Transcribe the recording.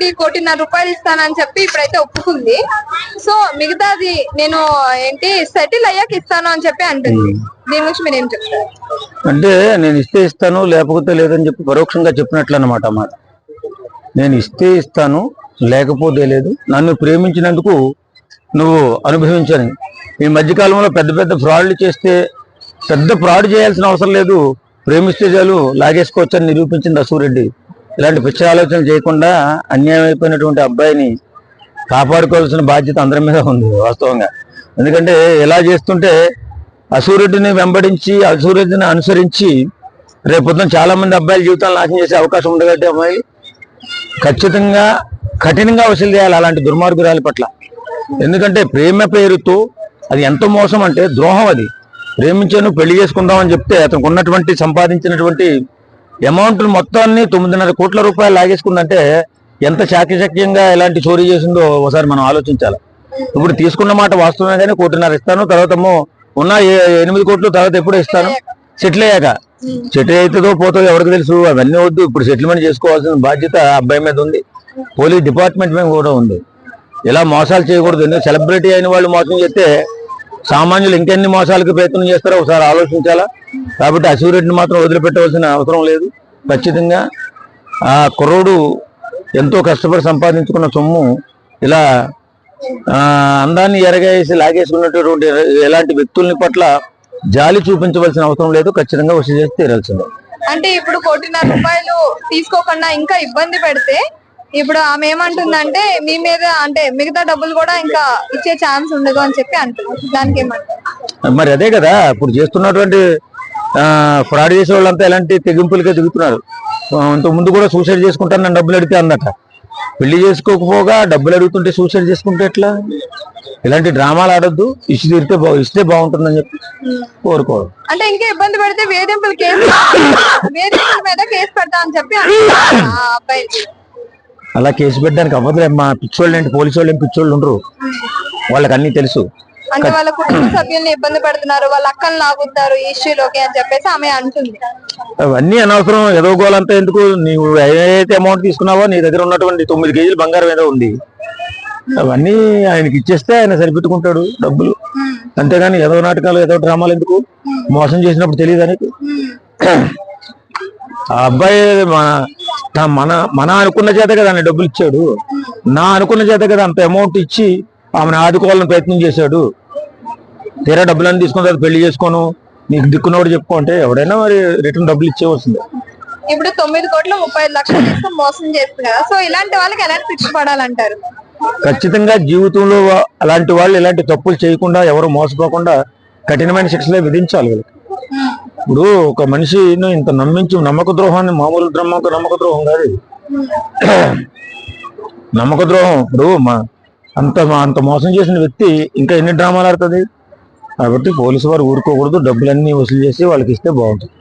రెడ్డి 1.5 కోటి ఇస్తానని చెప్పి ఇప్పుడైతే ఒప్పుకుంది. సో మిగతాది నేను ఏంటి సెటిల్ అయ్యాక ఇస్తాను అని చెప్పి అంటుంది. దీని గురించి మీరు ఏం చెప్తారు? అంటే నేను ఇస్తే ఇస్తాను లేకపోతే లేదని చెప్పి పరోక్షంగా చెప్పినట్లు అన్నమాట. మాట నేను ఇస్తే ఇస్తాను లేకపోతే లేదు, నన్ను ప్రేమించినందుకు నువ్వు అనుభవించని. ఈ మధ్యకాలంలో పెద్ద పెద్ద ఫ్రాడ్లు చేస్తే పెద్ద ఫ్రాడ్ చేయాల్సిన అవసరం లేదు, ప్రేమిస్తే చాలు లాగేసుకోవచ్చని నిరూపించింది అసూరెడ్డి. ఇలాంటి పిచ్చి ఆలోచనలు చేయకుండా అన్యాయం అయిపోయినటువంటి అబ్బాయిని కాపాడుకోవాల్సిన బాధ్యత అందరి మీద ఉంది వాస్తవంగా. ఎందుకంటే ఇలా చేస్తుంటే అసూరెడ్డిని వెంబడించి అసూరెడ్డిని అనుసరించి రేపొద్దున చాలా మంది అబ్బాయిల జీవితాలు నాశనం చేసే అవకాశం ఉంది. కాబట్టి అమ్మాయి ఖచ్చితంగా కఠినంగా వసూలు చేయాలి అలాంటి దుర్మార్గురాలి పట్ల. ఎందుకంటే ప్రేమ పేరుతో అది ఎంత మోసం అంటే ద్రోహం. అది ప్రేమించాను పెళ్లి చేసుకుందామని చెప్తే అతనికి ఉన్నటువంటి సంపాదించినటువంటి అమౌంట్ మొత్తాన్ని 9.5 కోట్ల రూపాయలు లాగేసుకుందంటే ఎంత చాకచక్యంగా ఎలాంటి చోరీ చేసిందో ఒకసారి మనం ఆలోచించాలి. ఇప్పుడు తీసుకున్న మాట వాస్తవమే కానీ 1.5 కోటి ఇస్తాను, తర్వాత ఉన్న 8 కోట్లు తర్వాత ఎప్పుడో ఇస్తాను సెటిల్ అయ్యాక. సెటిల్ అవుతుందో పోతుందో ఎవరికి తెలుసు, అవన్నీ వద్దు. ఇప్పుడు సెటిల్మెంట్ చేసుకోవాల్సిన బాధ్యత అబ్బాయి మీద ఉంది, పోలీస్ డిపార్ట్మెంట్ మీద కూడా ఉంది. ఇలా మోసాలు చేయకూడదు. ఎందుకంటే సెలబ్రిటీ అయిన వాళ్ళు మోసం చేస్తే సామాన్యులు ఇంకెన్ని మోసాలకు ప్రయత్నం చేస్తారో ఒకసారి ఆలోచించాలా. కాబట్టి అసూరెడ్డిని మాత్రం వదిలిపెట్టవలసిన అవసరం లేదు. ఖచ్చితంగా ఆ కుర్రోడు ఎంతో కష్టపడి సంపాదించుకున్న సొమ్ము ఇలా అందాన్ని ఎరగేసి లాగేసుకున్నటువంటి ఎలాంటి వ్యక్తుల్ని పట్ల జాలి చూపించవలసిన అవసరం లేదు. ఖచ్చితంగా వసూలు చేసి తీరాల్సిందే. అంటే ఇప్పుడు 1.5 కోటి తీసుకోకుండా ఇంకా ఇబ్బంది పెడితే ఇప్పుడు ఆమె ఏమంటుందంటే మీ మీద అంటే మిగతా డబ్బులు కూడా ఇంకా ఇచ్చే ఛాన్స్ ఉండదు అని చెప్పి అంటుంది. దానికి ఏమంటారు? మరి అదే కదా ఇప్పుడు చేస్తున్నటువంటి ఫ్రాడ్ చేసే వాళ్ళంతా ఎలాంటి తెగింపులకే దిగుతున్నారు. ఇంతకు ముందు కూడా సూసైడ్ చేసుకుంటారు నన్ను డబ్బులు అడిగితే అందట. పెళ్లి చేసుకోకపోగా డబ్బులు అడుగుతుంటే సూసైడ్ చేసుకుంటే ఎట్లా? ఇలాంటి డ్రామాలు ఆడొద్దు, ఇస్తే బాగుంటుందని చెప్పి కోరుకోవడం. అంటే ఇంకా ఇబ్బంది పెడితే వేధింపుల మీద కేసు పెడతా అని చెప్పి అబ్బాయి. అలా కేసు పెట్టడానికి అవ్వదు. మా పిచ్చోళ్ళు ఏంటి, పోలీసు వాళ్ళు ఏం పిచ్చోళ్ళు ఉండరు, వాళ్ళకి అన్ని తెలుసు. అంటే వాళ్ళ కుటుంబ సభ్యుల్ని ఇబ్బంది పెడుతున్నారు, వాళ్ళ అక్కలు లాగుతారు ఈ ఇష్యూలోకి అని చెప్పేసి ఆమె అంటుంది. అవన్నీ అనవసరం, ఏదో గోలంతా ఎందుకు. నీవు ఏదైతే అమౌంట్ తీసుకున్నావో నీ దగ్గర ఉన్నటువంటి 9 కేజీలు బంగారం ఏదో ఉంది, అవన్నీ ఆయనకి ఇచ్చేస్తే ఆయన సరిపెట్టుకుంటాడు డబ్బులు. అంతేగాని ఏదో నాటకాలు ఏదో డ్రామాలు ఎందుకు? మోసం చేసినప్పుడు తెలియదు అనేది. ఆ అబ్బాయి మన అనుకున్న చేత కదా ఆయన డబ్బులు ఇచ్చాడు, నా అనుకున్న చేత కదా అంత అమౌంట్ ఇచ్చి ఆమెను ఆదుకోవాలని ప్రయత్నం చేశాడు. తీరా డబ్బులన్నీ తీసుకున్న తర్వాత పెళ్లి చేసుకోను నీకు దిక్కునోడు చెప్పుకుంటే ఎవడైనా మరి రిటర్న్ డబ్బులు ఇచ్చేవలసిందే. ఇప్పుడు 9,35,00,000 తీసుకుని మోసం చేస్తుంది కదా, సో ఇలాంటి వాళ్ళకి ఎలాంటి శిక్ష పడాలంటారు? ఖచ్చితంగా జీవితంలో అలాంటి వాళ్ళు ఇలాంటి తప్పులు చేయకుండా ఎవరు మోసపోకుండా కఠినమైన శిక్షలే విధించాలి వీళ్ళకి. ఇప్పుడు ఒక మనిషి ఇంత నమ్మించి నమ్మక ద్రోహాన్ని, మామూలు నమ్మక ద్రోహం కాదు ఇది, నమ్మక ద్రోహం. ఇప్పుడు అంత మోసం చేసిన వ్యక్తి ఇంకా ఎన్ని డ్రామాలు ఆడుతుంది. కాబట్టి పోలీసు వారు ఊరుకోకూడదు, డబ్బులన్నీ వసూలు చేసి వాళ్ళకి ఇస్తే బాగుంటుంది.